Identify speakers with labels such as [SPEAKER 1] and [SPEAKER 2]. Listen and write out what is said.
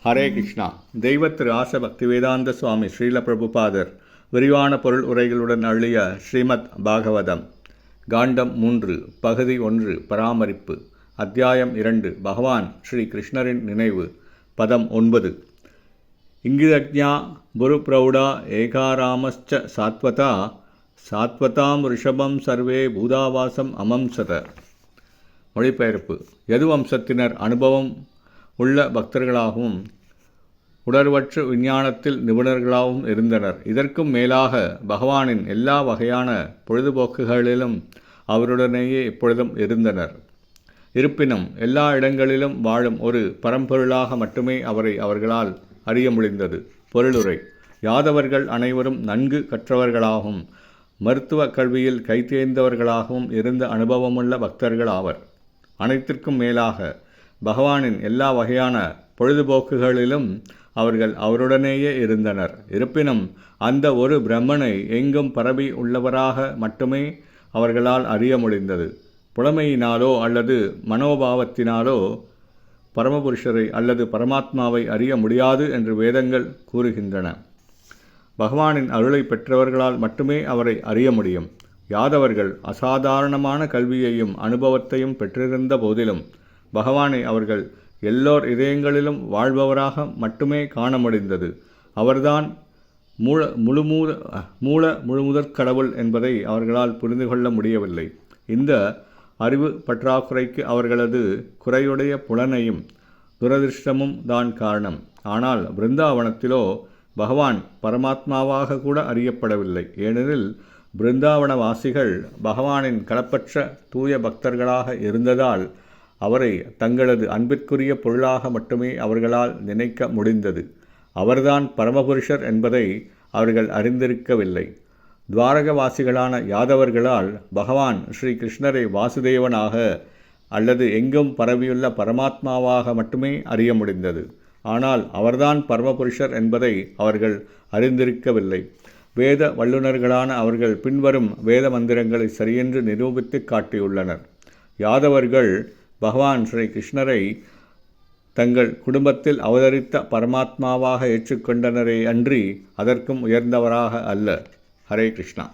[SPEAKER 1] ஹரே கிருஷ்ணா. தெய்வ திரு ஆச பக்திவேதாந்த சுவாமி ஸ்ரீல பிரபுபாதர் விரிவான பொருள் உரைகளுடன் அள்ளிய ஸ்ரீமத் பாகவதம் காண்டம் 3 பகுதி 1 பராமரிப்பு அத்தியாயம் 2 பகவான் ஸ்ரீ கிருஷ்ணரின் நினைவு பதம் 9 இங்கிதஜ்ஞா புரு பிரௌடா ஏகாராமஸ்ச சாத்வதா சாத்வதாம் ரிஷபம் சர்வே பூதாவாசம் அமம்சத. மொழிபெயர்ப்பு: யது வம்சத்தினர் அனுபவம் உள்ள பக்தர்களாகவும் உணர்வற்ற விஞ்ஞானத்தில் நிபுணர்களாகவும் இருந்தனர். இதற்கும் மேலாக பகவானின் எல்லா வகையான பொழுதுபோக்குகளிலும் அவருடனேயே எப்பொழுதும் இருந்தனர். இருப்பினும் எல்லா இடங்களிலும் வாழும் ஒரு பரம்பொருளாக மட்டுமே அவரை அவர்களால் அறிய முடிந்தது. பொருளுரை: யாதவர்கள் அனைவரும் நன்கு கற்றவர்களாகவும் மருத்துவ கல்வியில் கைதேர்ந்தவர்களாகவும் இருந்த அனுபவமுள்ள பக்தர்கள் ஆவர். அனைத்திற்கும் மேலாக பகவானின் எல்லா வகையான பொழுதுபோக்குகளிலும் அவர்கள் அவருடனேயே இருந்தனர். இருப்பினும் அந்த ஒரு பிரம்மனை எங்கும் பரவி உள்ளவராக மட்டுமே அவர்களால் அறிய முடிந்தது. புலமையினாலோ அல்லது மனோபாவத்தினாலோ பரமபுருஷரை அல்லது பரமாத்மாவை அறிய முடியாது என்று வேதங்கள் கூறுகின்றன. பகவானின் அருளை பெற்றவர்களால் மட்டுமே அவரை அறிய முடியும். யாதவர்கள் அசாதாரணமான கல்வியையும் அனுபவத்தையும் பெற்றிருந்த போதிலும் பகவானை அவர்கள் எல்லோர் இதயங்களிலும் வாழ்பவராக மட்டுமே காண முடிந்தது. அவர்தான் முழுமுதற் கடவுள் என்பதை அவர்களால் புரிந்து கொள்ள முடியவில்லை. இந்த அறிவு பற்றாக்குறைக்கு அவர்களது குறையுடைய புலனையும் துரதிருஷ்டமும் தான் காரணம். ஆனால் பிருந்தாவனத்திலோ பகவான் பரமாத்மாவாக கூட அறியப்படவில்லை. ஏனெனில் பிருந்தாவனவாசிகள் பகவானின் களப்பற்ற தூய பக்தர்களாக இருந்ததால் அவரை தங்களது அன்பிற்குரிய பொருளாக மட்டுமே அவர்களால் நினைக்க முடிந்தது. அவர்தான் பரமபுருஷர் என்பதை அவர்கள் அறிந்திருக்கவில்லை. துவாரகவாசிகளான யாதவர்களால் பகவான் ஸ்ரீ கிருஷ்ணரை வாசுதேவனாக அல்லது எங்கும் பரவியுள்ள பரமாத்மாவாக மட்டுமே அறிய முடிந்தது. ஆனால் அவர்தான் பரமபுருஷர் என்பதை அவர்கள் அறிந்திருக்கவில்லை. வேத வல்லுநர்களான அவர்கள் பின்வரும் வேத மந்திரங்களை சரியென்று நிரூபித்து காட்டியுள்ளனர். யாதவர்கள் பகவான் ஸ்ரீ கிருஷ்ணரை தங்கள் குடும்பத்தில் அவதரித்த பரமாத்மாவாக ஏற்றுக்கொண்டனரே அன்றி அதற்கும் உயர்ந்தவராக அல்ல. ஹரே கிருஷ்ணா.